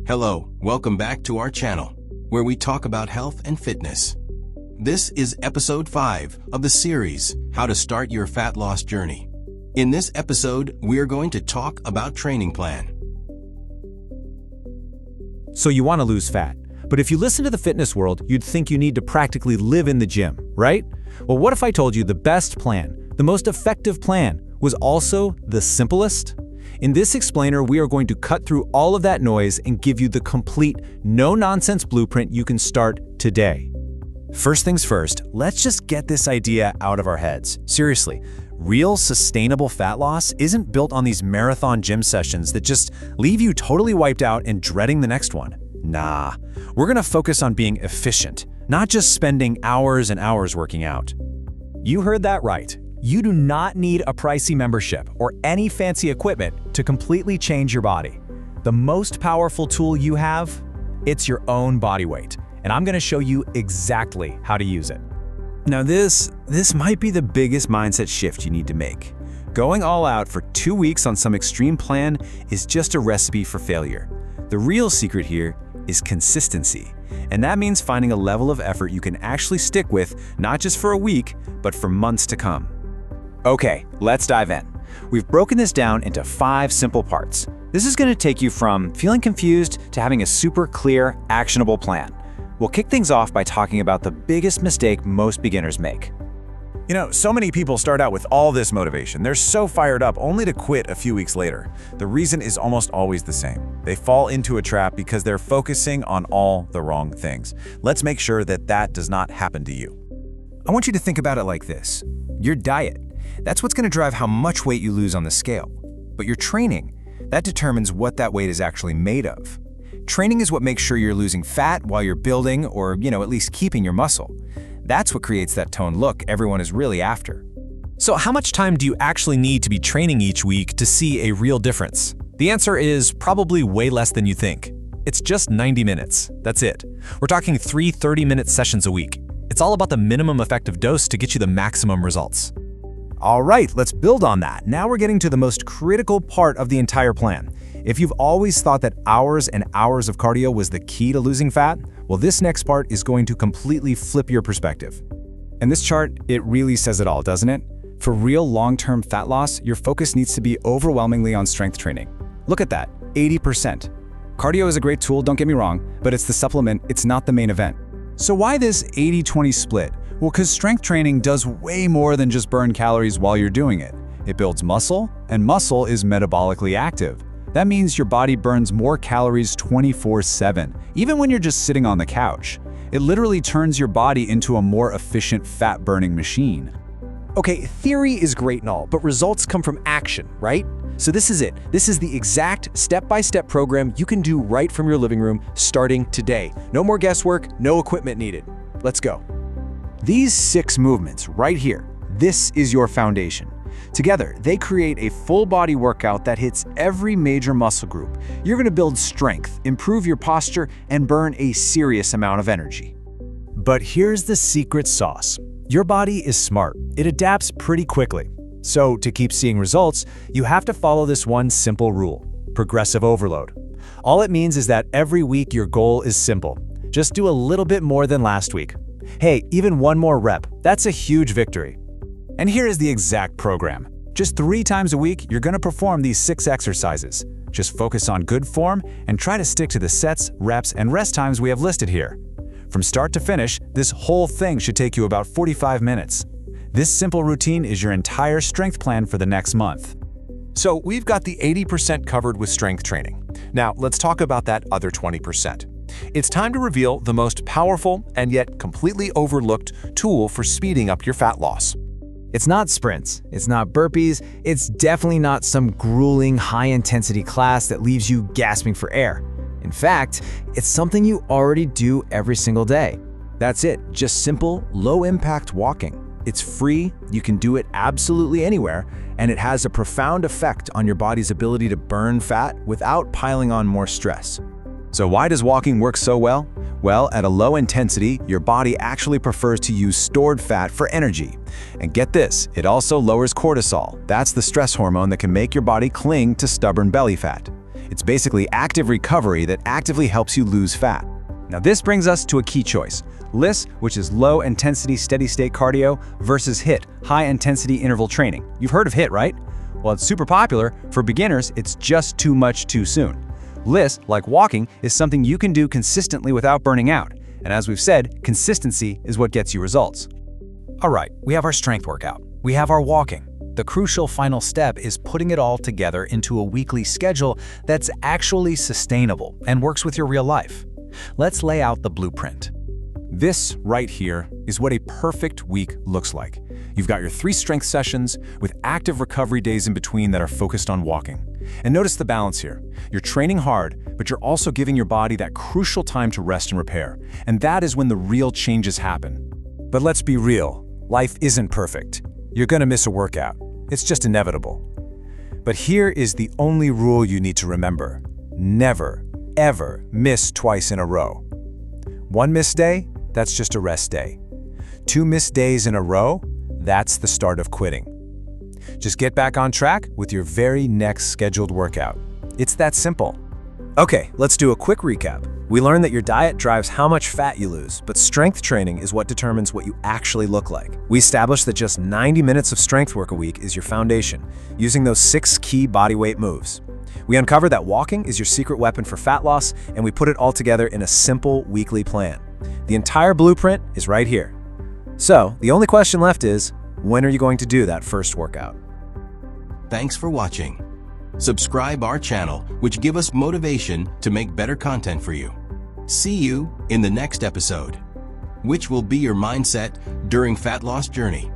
Hello, welcome back to our channel, where we talk about health and fitness. This is episode 5 of the series, How to Start Your Fat Loss Journey. In this episode, we are going to talk about training plan. So you want to lose fat, but if you listen to the fitness world, you'd think you need to practically live in the gym, right? Well, what if I told you the best plan, the most effective plan, was also the simplest? In this explainer, we are going to cut through all of that noise and give you the complete, no-nonsense blueprint you can start today. First things first, let's just get this idea out of our heads. Seriously, real sustainable fat loss isn't built on these marathon gym sessions that just leave you totally wiped out and dreading the next one. Nah, we're gonna focus on being efficient, not just spending hours and hours working out. You heard that right. You do not need a pricey membership or any fancy equipment to completely change your body. The most powerful tool you have, it's your own body weight, and I'm gonna show you exactly how to use it. Now this might be the biggest mindset shift you need to make. Going all out for 2 weeks on some extreme plan is just a recipe for failure. The real secret here is consistency, and that means finding a level of effort you can actually stick with, not just for a week, but for months to come. Okay, let's dive in. We've broken this down into 5 simple parts. This is going to take you from feeling confused to having a super clear, actionable plan. We'll kick things off by talking about the biggest mistake most beginners make. You know, so many people start out with all this motivation. They're so fired up only to quit a few weeks later. The reason is almost always the same. They fall into a trap because they're focusing on all the wrong things. Let's make sure that that does not happen to you. I want you to think about it like this. Your diet, that's what's going to drive how much weight you lose on the scale. But your training, that determines what that weight is actually made of. Training is what makes sure you're losing fat while you're building or, at least keeping your muscle. That's what creates that toned look everyone is really after. So how much time do you actually need to be training each week to see a real difference? The answer is probably way less than you think. It's just 90 minutes. That's it. We're talking 3 30-minute sessions a week. It's all about the minimum effective dose to get you the maximum results. All right, let's build on that. Now we're getting to the most critical part of the entire plan. If you've always thought that hours and hours of cardio was the key to losing fat, well, this next part is going to completely flip your perspective. And this chart, it really says it all, doesn't it? For real long-term fat loss, your focus needs to be overwhelmingly on strength training. Look at that, 80%. Cardio is a great tool, don't get me wrong, but it's the supplement, it's not the main event. So why this 80-20 split? Well, because strength training does way more than just burn calories while you're doing it. It builds muscle, and muscle is metabolically active. That means your body burns more calories 24/7, even when you're just sitting on the couch. It literally turns your body into a more efficient fat-burning machine. Okay, theory is great and all, but results come from action, right? So this is it. This is the exact step-by-step program you can do right from your living room starting today. No more guesswork, no equipment needed. Let's go. These 6 movements right here, this is your foundation. Together, they create a full-body workout that hits every major muscle group. You're going to build strength, improve your posture, and burn a serious amount of energy. But here's the secret sauce. Your body is smart. It adapts pretty quickly. So to keep seeing results, you have to follow this one simple rule: progressive overload. All it means is that every week your goal is simple. Just do a little bit more than last week. Hey, even one more rep, that's a huge victory. And here is the exact program. Just 3 times a week, you're gonna perform these 6 exercises. Just focus on good form and try to stick to the sets, reps, and rest times we have listed here. From start to finish, this whole thing should take you about 45 minutes. This simple routine is your entire strength plan for the next month. So we've got the 80% covered with strength training. Now let's talk about that other 20%. It's time to reveal the most powerful and yet completely overlooked tool for speeding up your fat loss. It's not sprints, it's not burpees, it's definitely not some grueling high-intensity class that leaves you gasping for air. In fact, it's something you already do every single day. That's it, just simple, low-impact walking. It's free, you can do it absolutely anywhere, and it has a profound effect on your body's ability to burn fat without piling on more stress. So why does walking work so well? Well, at a low intensity, your body actually prefers to use stored fat for energy. And get this, it also lowers cortisol. That's the stress hormone that can make your body cling to stubborn belly fat. It's basically active recovery that actively helps you lose fat. Now this brings us to a key choice. LISS, which is low-intensity steady-state cardio, versus HIIT, high-intensity interval training. You've heard of HIIT, right? Well, it's super popular. For beginners, it's just too much too soon. LISS, like walking, is something you can do consistently without burning out. And as we've said, consistency is what gets you results. All right, we have our strength workout. We have our walking. The crucial final step is putting it all together into a weekly schedule that's actually sustainable and works with your real life. Let's lay out the blueprint. This right here is what a perfect week looks like. You've got your 3 strength sessions with active recovery days in between that are focused on walking. And notice the balance here. You're training hard, but you're also giving your body that crucial time to rest and repair. And that is when the real changes happen. But let's be real. Life isn't perfect. You're gonna miss a workout. It's just inevitable. But here is the only rule you need to remember. Never, ever miss twice in a row. 1 missed day, that's just a rest day. 2 missed days in a row, that's the start of quitting. Just get back on track with your very next scheduled workout. It's that simple. Okay, let's do a quick recap. We learned that your diet drives how much fat you lose, but strength training is what determines what you actually look like. We established that just 90 minutes of strength work a week is your foundation, using those 6 key bodyweight moves. We uncovered that walking is your secret weapon for fat loss, and we put it all together in a simple weekly plan. The entire blueprint is right here. So, the only question left is, when are you going to do that first workout? Thanks for watching. Subscribe our channel, which give us motivation to make better content for you. See you in the next episode, which will be your mindset during fat loss journey.